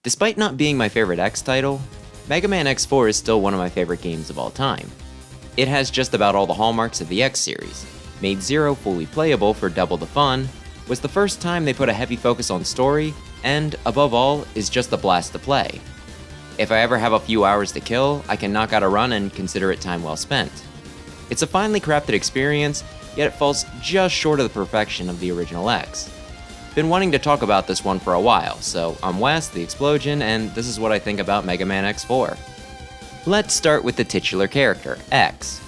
Despite not being my favorite X title, Mega Man X4 is still one of my favorite games of all time. It has just about all the hallmarks of the X series, made Zero fully playable for double the fun, was the first time they put a heavy focus on story, and, above all, is just a blast to play. If I ever have a few hours to kill, I can knock out a run and consider it time well spent. It's a finely crafted experience, yet it falls just short of the perfection of the original X. Been wanting to talk about this one for a while, so I'm Wes, the Explosion, and this is what I think about Mega Man X4. Let's start with the titular character, X.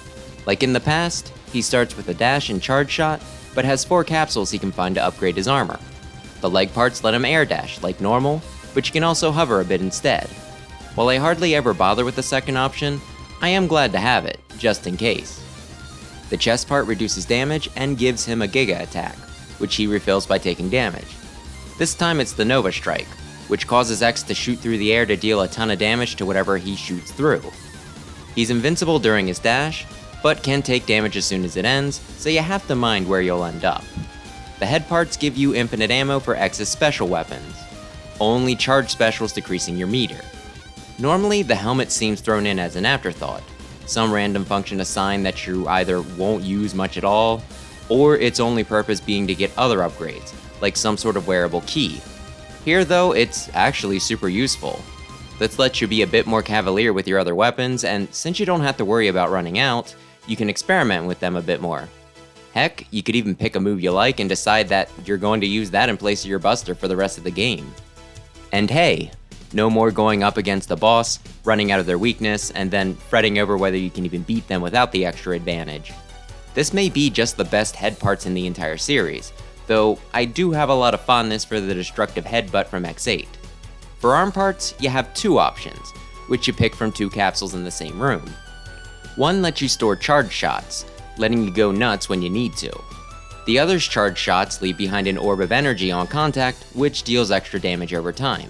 Like in the past, he starts with a dash and charge shot, but has 4 capsules he can find to upgrade his armor. The leg parts let him air dash, like normal, but you can also hover a bit instead. While I hardly ever bother with the second option, I am glad to have it, just in case. The chest part reduces damage and gives him a Giga attack, which he refills by taking damage. This time it's the Nova Strike, which causes X to shoot through the air to deal a ton of damage to whatever he shoots through. He's invincible during his dash, but can take damage as soon as it ends, so you have to mind where you'll end up. The head parts give you infinite ammo for X's special weapons, only charge specials decreasing your meter. Normally, the helmet seems thrown in as an afterthought, some random function assigned that you either won't use much at all, or its only purpose being to get other upgrades, like some sort of wearable key. Here though, it's actually super useful. This lets you be a bit more cavalier with your other weapons, and since you don't have to worry about running out, you can experiment with them a bit more. Heck, you could even pick a move you like and decide that you're going to use that in place of your buster for the rest of the game. And hey, no more going up against the boss, running out of their weakness, and then fretting over whether you can even beat them without the extra advantage. This may be just the best head parts in the entire series, though I do have a lot of fondness for the destructive headbutt from X8. For arm parts, you have 2 options, which you pick from 2 capsules in the same room. One lets you store charge shots, letting you go nuts when you need to. The other's charge shots leave behind an orb of energy on contact, which deals extra damage over time.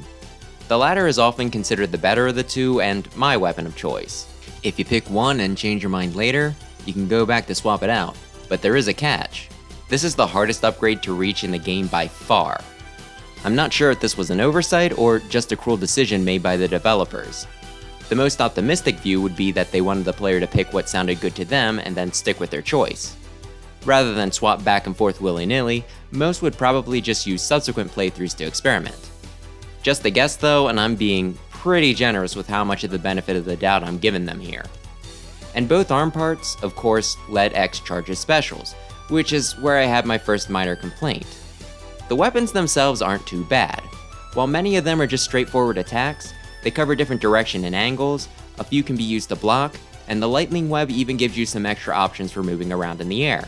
The latter is often considered the better of the 2 and my weapon of choice. If you pick one and change your mind later, you can go back to swap it out, but there is a catch. This is the hardest upgrade to reach in the game by far. I'm not sure if this was an oversight or just a cruel decision made by the developers. The most optimistic view would be that they wanted the player to pick what sounded good to them and then stick with their choice. Rather than swap back and forth willy-nilly, most would probably just use subsequent playthroughs to experiment. Just a guess though, and I'm being pretty generous with how much of the benefit of the doubt I'm giving them here. And both arm parts, of course, let X charge his specials, which is where I had my first minor complaint. The weapons themselves aren't too bad. While many of them are just straightforward attacks, they cover different direction and angles, a few can be used to block, and the lightning web even gives you some extra options for moving around in the air.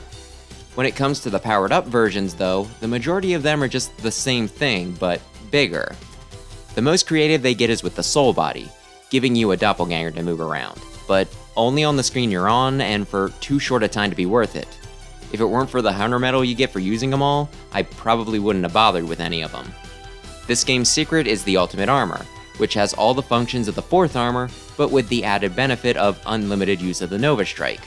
When it comes to the powered up versions though, the majority of them are just the same thing, but bigger. The most creative they get is with the Soul Body, giving you a doppelganger to move around, but only on the screen you're on and for too short a time to be worth it. If it weren't for the Hunter Medal you get for using them all, I probably wouldn't have bothered with any of them. This game's secret is the Ultimate Armor, which has all the functions of the 4th armor, but with the added benefit of unlimited use of the Nova Strike.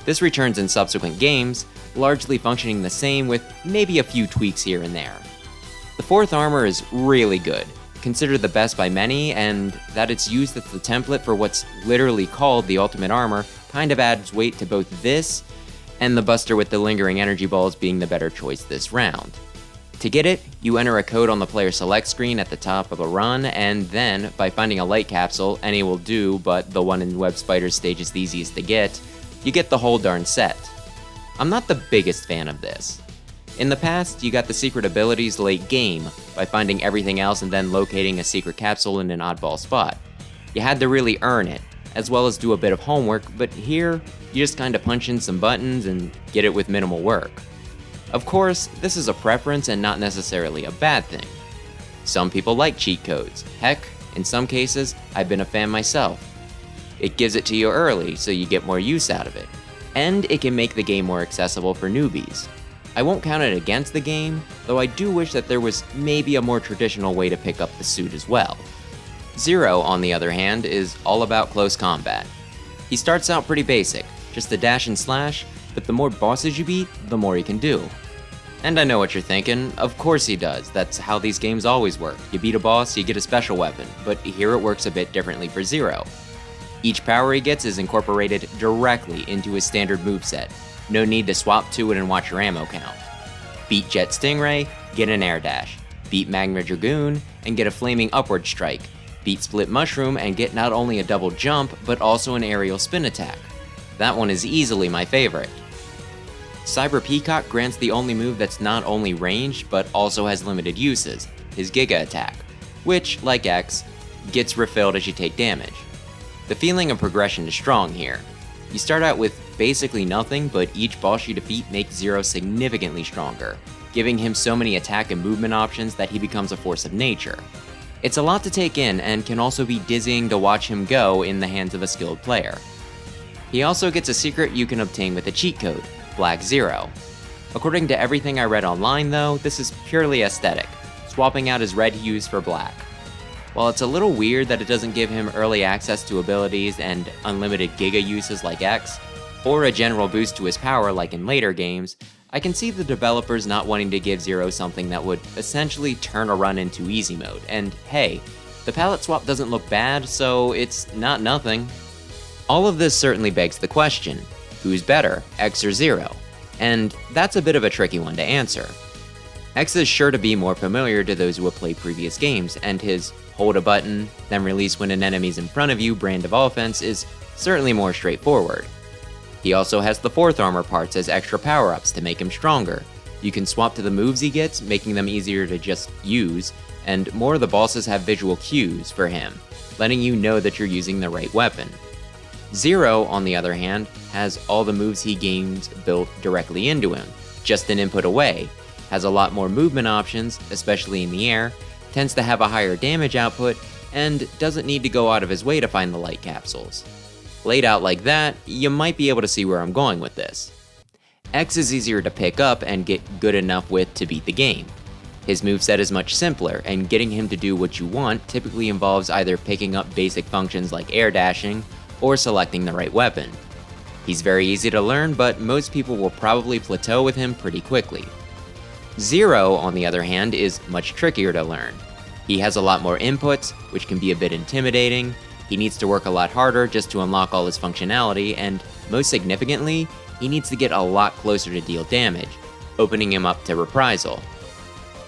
This returns in subsequent games, largely functioning the same with maybe a few tweaks here and there. The 4th armor is really good, considered the best by many, and that it's used as the template for what's literally called the Ultimate Armor kind of adds weight to both this and the Buster with the Lingering Energy Balls being the better choice this round. To get it, you enter a code on the player select screen at the top of a run, and then, by finding a light capsule, any will do, but the one in Web Spider's stage is the easiest to get, you get the whole darn set. I'm not the biggest fan of this. In the past, you got the secret abilities late game, by finding everything else and then locating a secret capsule in an oddball spot. You had to really earn it, as well as do a bit of homework, but here, you just kinda punch in some buttons and get it with minimal work. Of course, this is a preference and not necessarily a bad thing. Some people like cheat codes. Heck, in some cases, I've been a fan myself. It gives it to you early, so you get more use out of it. And it can make the game more accessible for newbies. I won't count it against the game, though I do wish that there was maybe a more traditional way to pick up the suit as well. Zero, on the other hand, is all about close combat. He starts out pretty basic, just a dash and slash, but the more bosses you beat, the more you can do. And I know what you're thinking, of course he does, that's how these games always work. You beat a boss, you get a special weapon, but here it works a bit differently for Zero. Each power he gets is incorporated directly into his standard moveset. No need to swap to it and watch your ammo count. Beat Jet Stingray, get an air dash. Beat Magma Dragoon, and get a flaming upward strike. Beat Split Mushroom and get not only a double jump, but also an aerial spin attack. That one is easily my favorite. Cyber Peacock grants the only move that's not only ranged, but also has limited uses, his Giga attack, which, like X, gets refilled as you take damage. The feeling of progression is strong here. You start out with basically nothing, but each boss you defeat makes Zero significantly stronger, giving him so many attack and movement options that he becomes a force of nature. It's a lot to take in and can also be dizzying to watch him go in the hands of a skilled player. He also gets a secret you can obtain with a cheat code, Black Zero. According to everything I read online though, this is purely aesthetic, swapping out his red hues for black. While it's a little weird that it doesn't give him early access to abilities and unlimited Giga uses like X, or a general boost to his power like in later games, I can see the developers not wanting to give Zero something that would essentially turn a run into easy mode, and hey, the palette swap doesn't look bad, so it's not nothing. All of this certainly begs the question, who's better, X or Zero? And that's a bit of a tricky one to answer. X is sure to be more familiar to those who have played previous games, and his hold a button, then release when an enemy's in front of you brand of offense is certainly more straightforward. He also has the fourth armor parts as extra power-ups to make him stronger. You can swap to the moves he gets, making them easier to just use, and more of the bosses have visual cues for him, letting you know that you're using the right weapon. Zero, on the other hand, has all the moves he gains built directly into him, just an input away, has a lot more movement options, especially in the air, tends to have a higher damage output, and doesn't need to go out of his way to find the light capsules. Laid out like that, you might be able to see where I'm going with this. X is easier to pick up and get good enough with to beat the game. His moveset is much simpler, and getting him to do what you want typically involves either picking up basic functions like air dashing, or selecting the right weapon. He's very easy to learn, but most people will probably plateau with him pretty quickly. Zero, on the other hand, is much trickier to learn. He has a lot more inputs, which can be a bit intimidating. He needs to work a lot harder just to unlock all his functionality, and most significantly, he needs to get a lot closer to deal damage, opening him up to reprisal.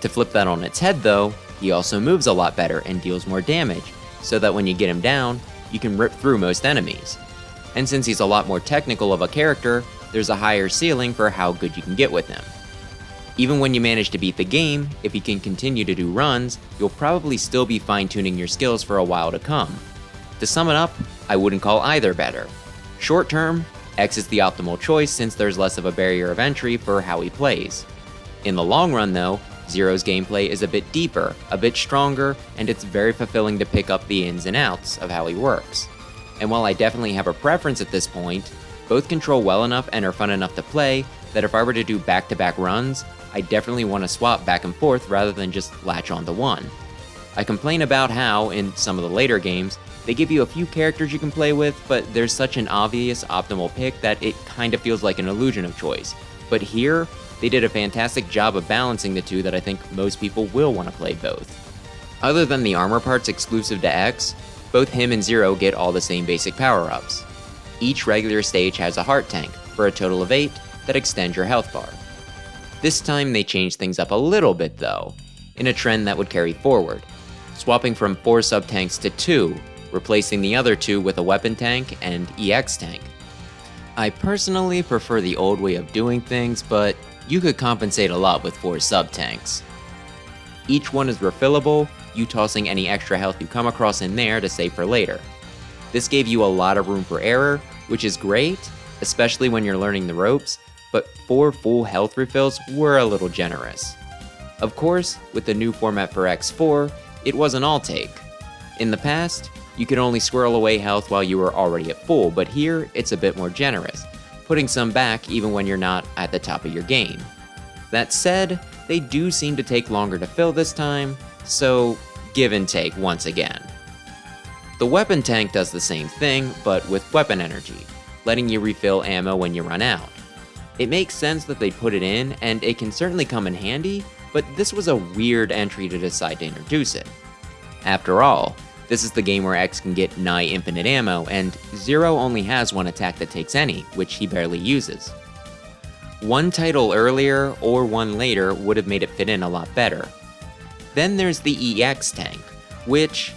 To flip that on its head though, he also moves a lot better and deals more damage, so that when you get him down, you can rip through most enemies. And since he's a lot more technical of a character, there's a higher ceiling for how good you can get with him. Even when you manage to beat the game, if you can continue to do runs, you'll probably still be fine-tuning your skills for a while to come. To sum it up, I wouldn't call either better. Short term, X is the optimal choice since there's less of a barrier of entry for how he plays. In the long run though, Zero's gameplay is a bit deeper, a bit stronger, and it's very fulfilling to pick up the ins and outs of how he works. And while I definitely have a preference at this point, both control well enough and are fun enough to play that if I were to do back-to-back runs, I definitely want to swap back and forth rather than just latch onto one. I complain about how, in some of the later games, they give you a few characters you can play with, but there's such an obvious optimal pick that it kind of feels like an illusion of choice. But here, they did a fantastic job of balancing the two that I think most people will want to play both. Other than the armor parts exclusive to X, both him and Zero get all the same basic power-ups. Each regular stage has a heart tank, for a total of 8, that extend your health bar. This time they changed things up a little bit though, in a trend that would carry forward, swapping from 4 sub-tanks to 2, replacing the other 2 with a weapon tank and EX tank. I personally prefer the old way of doing things, but you could compensate a lot with 4 sub-tanks. Each one is refillable, you tossing any extra health you come across in there to save for later. This gave you a lot of room for error, which is great, especially when you're learning the ropes, but 4 full health refills were a little generous. Of course, with the new format for X4, it wasn't all take. In the past, you could only squirrel away health while you were already at full, but here it's a bit more generous, putting some back even when you're not at the top of your game. That said, they do seem to take longer to fill this time, so give and take once again. The weapon tank does the same thing, but with weapon energy, letting you refill ammo when you run out. It makes sense that they put it in, and it can certainly come in handy, but this was a weird entry to decide to introduce it. After all, this is the game where X can get nigh infinite ammo, and Zero only has one attack that takes any, which he barely uses. One title earlier or one later would have made it fit in a lot better. Then there's the EX tank, which,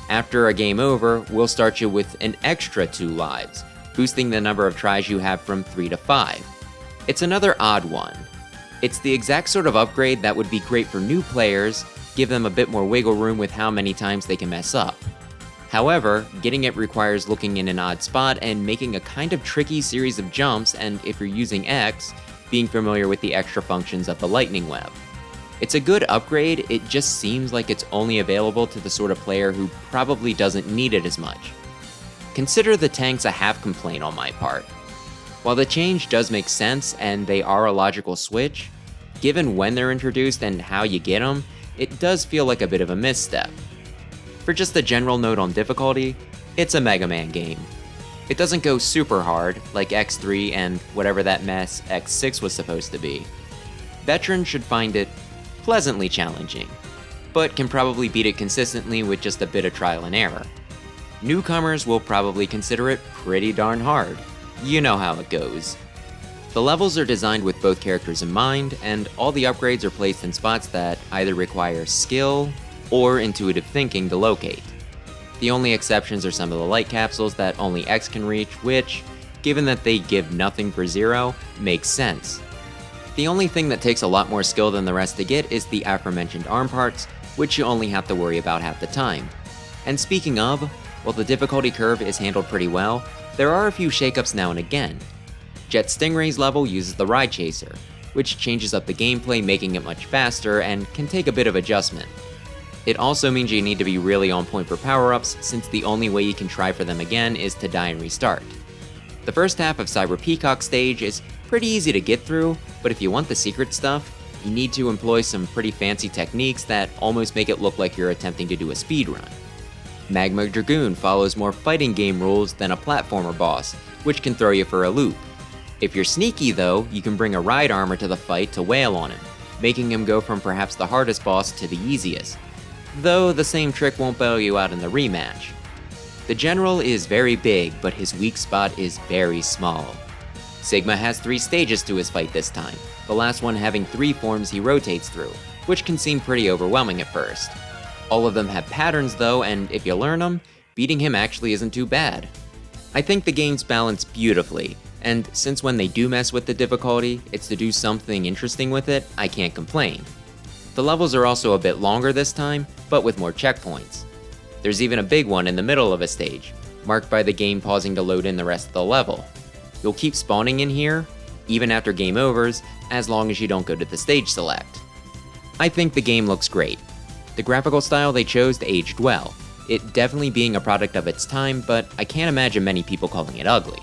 after a game over, will start you with an extra 2 lives, boosting the number of tries you have from 3 to 5. It's another odd one. It's the exact sort of upgrade that would be great for new players, give them a bit more wiggle room with how many times they can mess up. However, getting it requires looking in an odd spot and making a kind of tricky series of jumps, and if you're using X, being familiar with the extra functions of the lightning web. It's a good upgrade, it just seems like it's only available to the sort of player who probably doesn't need it as much. Consider the tanks a half complaint on my part. While the change does make sense and they are a logical switch, given when they're introduced and how you get them, it does feel like a bit of a misstep. For just a general note on difficulty, it's a Mega Man game. It doesn't go super hard, like X3 and whatever that mess X6 was supposed to be. Veterans should find it pleasantly challenging, but can probably beat it consistently with just a bit of trial and error. Newcomers will probably consider it pretty darn hard. You know how it goes. The levels are designed with both characters in mind, and all the upgrades are placed in spots that either require skill or intuitive thinking to locate. The only exceptions are some of the light capsules that only X can reach, which, given that they give nothing for Zero, makes sense. The only thing that takes a lot more skill than the rest to get is the aforementioned arm parts, which you only have to worry about half the time. And speaking of, while the difficulty curve is handled pretty well, there are a few shakeups now and again. Jet Stingray's level uses the Ride Chaser, which changes up the gameplay, making it much faster and can take a bit of adjustment. It also means you need to be really on point for power-ups, since the only way you can try for them again is to die and restart. The first half of Cyber Peacock stage is pretty easy to get through, but if you want the secret stuff, you need to employ some pretty fancy techniques that almost make it look like you're attempting to do a speedrun. Magma Dragoon follows more fighting game rules than a platformer boss, which can throw you for a loop. If you're sneaky though, you can bring a ride armor to the fight to wail on him, making him go from perhaps the hardest boss to the easiest. Though the same trick won't bail you out in the rematch. The General is very big, but his weak spot is very small. Sigma has 3 stages to his fight this time, the last one having 3 forms he rotates through, which can seem pretty overwhelming at first. All of them have patterns though, and if you learn them, beating him actually isn't too bad. I think the game's balanced beautifully, and since when they do mess with the difficulty, it's to do something interesting with it, I can't complain. The levels are also a bit longer this time, but with more checkpoints. There's even a big one in the middle of a stage, marked by the game pausing to load in the rest of the level. You'll keep spawning in here, even after game overs, as long as you don't go to the stage select. I think the game looks great. The graphical style they chose aged well, it definitely being a product of its time, but I can't imagine many people calling it ugly.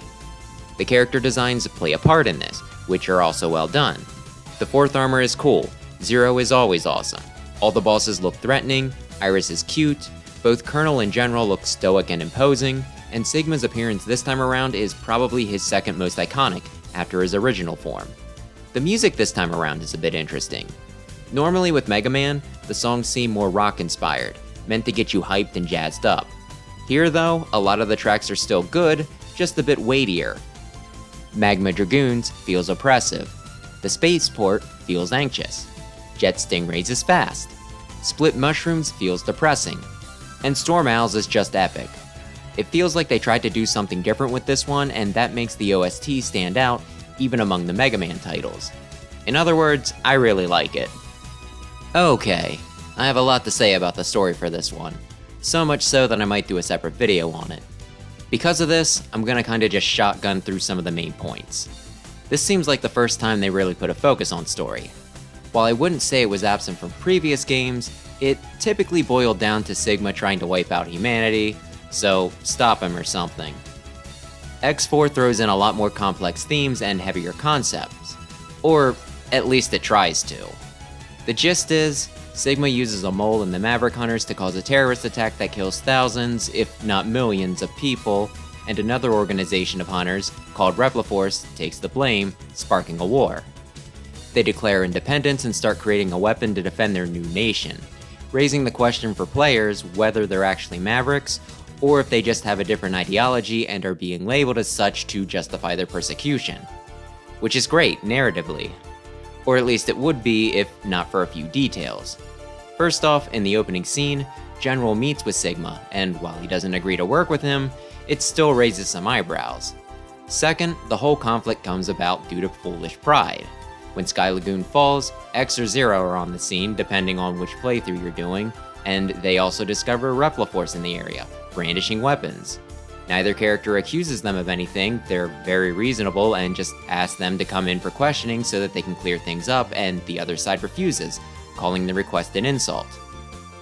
The character designs play a part in this, which are also well done. The 4th armor is cool, Zero is always awesome. All the bosses look threatening, Iris is cute, both Colonel and General look stoic and imposing, and Sigma's appearance this time around is probably his second most iconic, after his original form. The music this time around is a bit interesting. Normally with Mega Man, the songs seem more rock-inspired, meant to get you hyped and jazzed up. Here though, a lot of the tracks are still good, just a bit weightier. Magma Dragoons feels oppressive. The Spaceport feels anxious. Jet Stingrays is fast. Split Mushrooms feels depressing. And Storm Owls is just epic. It feels like they tried to do something different with this one, and that makes the OST stand out, even among the Mega Man titles. In other words, I really like it. Okay, I have a lot to say about the story for this one. So much so that I might do a separate video on it. Because of this, I'm gonna kinda just shotgun through some of the main points. This seems like the first time they really put a focus on story. While I wouldn't say it was absent from previous games, it typically boiled down to Sigma trying to wipe out humanity, so stop him or something. X4 throws in a lot more complex themes and heavier concepts. Or at least it tries to. The gist is, Sigma uses a mole in the Maverick Hunters to cause a terrorist attack that kills thousands, if not millions, of people, and another organization of hunters called Repliforce, takes the blame, sparking a war. They declare independence and start creating a weapon to defend their new nation, raising the question for players whether they're actually Mavericks, or if they just have a different ideology and are being labeled as such to justify their persecution. Which is great, narratively. Or at least it would be if not for a few details. First off, in the opening scene, General meets with Sigma, and while he doesn't agree to work with him, it still raises some eyebrows. Second, the whole conflict comes about due to foolish pride. When Sky Lagoon falls, X or Zero are on the scene depending on which playthrough you're doing, and they also discover Repliforce in the area, brandishing weapons. Neither character accuses them of anything, they're very reasonable and just ask them to come in for questioning so that they can clear things up, and the other side refuses, calling the request an insult.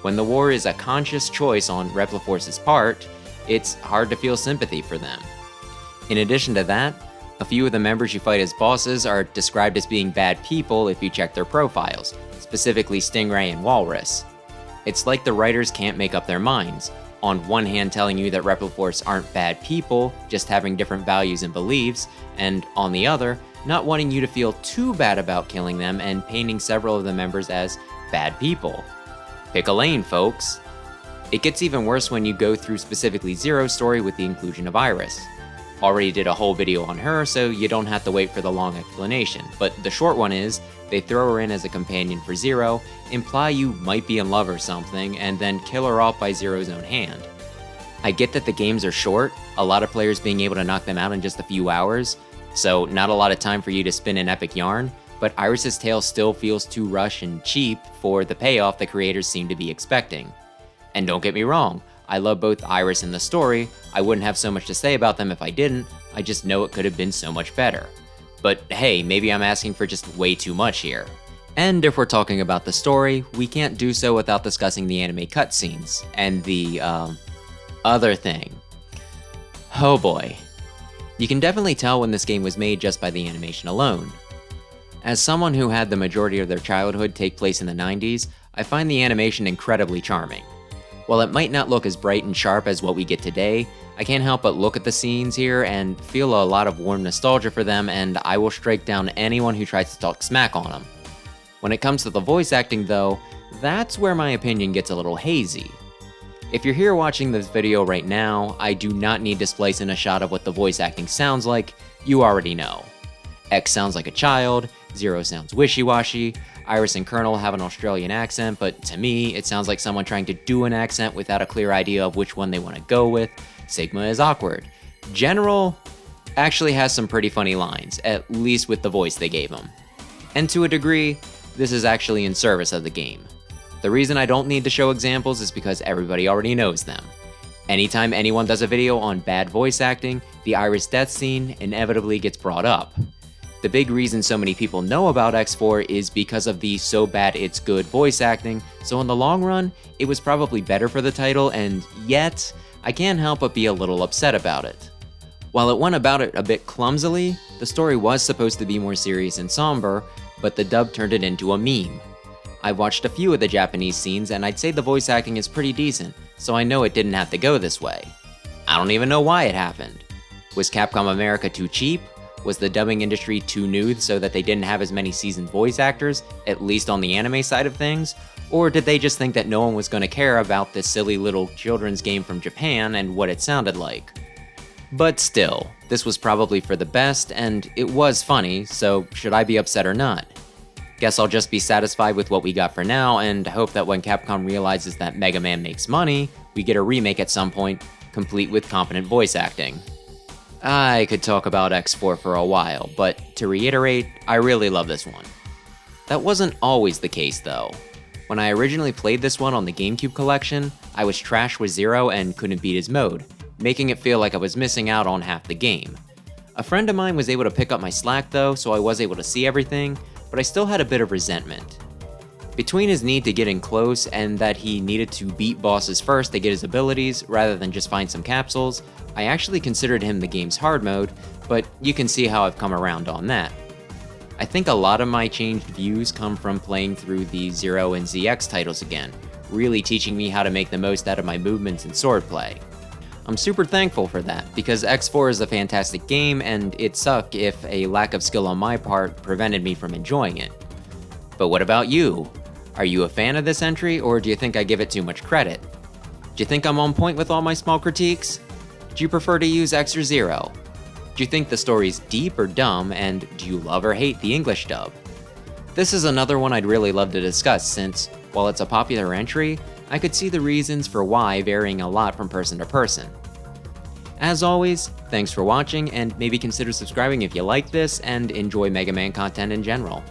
When the war is a conscious choice on Repliforce's part, it's hard to feel sympathy for them. In addition to that, a few of the members you fight as bosses are described as being bad people if you check their profiles, specifically Stingray and Walrus. It's like the writers can't make up their minds, on one hand telling you that Repliforce aren't bad people, just having different values and beliefs, and on the other, not wanting you to feel too bad about killing them and painting several of the members as bad people. Pick a lane, folks. It gets even worse when you go through specifically Zero's story with the inclusion of Iris. Already did a whole video on her, so you don't have to wait for the long explanation, but the short one is, they throw her in as a companion for Zero, imply you might be in love or something, and then kill her off by Zero's own hand. I get that the games are short, a lot of players being able to knock them out in just a few hours, so not a lot of time for you to spin an epic yarn, but Iris's tale still feels too rushed and cheap for the payoff the creators seem to be expecting. And don't get me wrong, I love both Iris and the story, I wouldn't have so much to say about them if I didn't, I just know it could have been so much better. But hey, maybe I'm asking for just way too much here. And if we're talking about the story, we can't do so without discussing the anime cutscenes, and the, other thing. Oh boy. You can definitely tell when this game was made just by the animation alone. As someone who had the majority of their childhood take place in the 90s, I find the animation incredibly charming. While it might not look as bright and sharp as what we get today, I can't help but look at the scenes here and feel a lot of warm nostalgia for them, and I will strike down anyone who tries to talk smack on them. When it comes to the voice acting though, that's where my opinion gets a little hazy. If you're here watching this video right now, I do not need to splice in a shot of what the voice acting sounds like, you already know. X sounds like a child, Zero sounds wishy-washy, Iris and Colonel have an Australian accent, but to me, it sounds like someone trying to do an accent without a clear idea of which one they want to go with. Sigma is awkward. General actually has some pretty funny lines, at least with the voice they gave him. And to a degree, this is actually in service of the game. The reason I don't need to show examples is because everybody already knows them. Anytime anyone does a video on bad voice acting, the Iris death scene inevitably gets brought up. The big reason so many people know about X4 is because of the so bad it's good voice acting, so in the long run, it was probably better for the title, and yet, I can't help but be a little upset about it. While it went about it a bit clumsily, the story was supposed to be more serious and somber, but the dub turned it into a meme. I've watched a few of the Japanese scenes and I'd say the voice acting is pretty decent, so I know it didn't have to go this way. I don't even know why it happened. Was Capcom America too cheap? Was the dubbing industry too new so that they didn't have as many seasoned voice actors, at least on the anime side of things? Or did they just think that no one was going to care about this silly little children's game from Japan and what it sounded like? But still, this was probably for the best, and it was funny, so should I be upset or not? Guess I'll just be satisfied with what we got for now, and hope that when Capcom realizes that Mega Man makes money, we get a remake at some point, complete with competent voice acting. I could talk about X4 for a while, but to reiterate, I really love this one. That wasn't always the case though. When I originally played this one on the GameCube collection, I was trash with Zero and couldn't beat his mode, making it feel like I was missing out on half the game. A friend of mine was able to pick up my slack though, so I was able to see everything, but I still had a bit of resentment. Between his need to get in close and that he needed to beat bosses first to get his abilities rather than just find some capsules, I actually considered him the game's hard mode, but you can see how I've come around on that. I think a lot of my changed views come from playing through the Zero and ZX titles again, really teaching me how to make the most out of my movements and swordplay. I'm super thankful for that, because X4 is a fantastic game, and it'd suck if a lack of skill on my part prevented me from enjoying it. But what about you? Are you a fan of this entry, or do you think I give it too much credit? Do you think I'm on point with all my small critiques? Do you prefer to use X or Zero? Do you think the story's deep or dumb, and do you love or hate the English dub? This is another one I'd really love to discuss, since, while it's a popular entry, I could see the reasons for why varying a lot from person to person. As always, thanks for watching, and maybe consider subscribing if you like this and enjoy Mega Man content in general.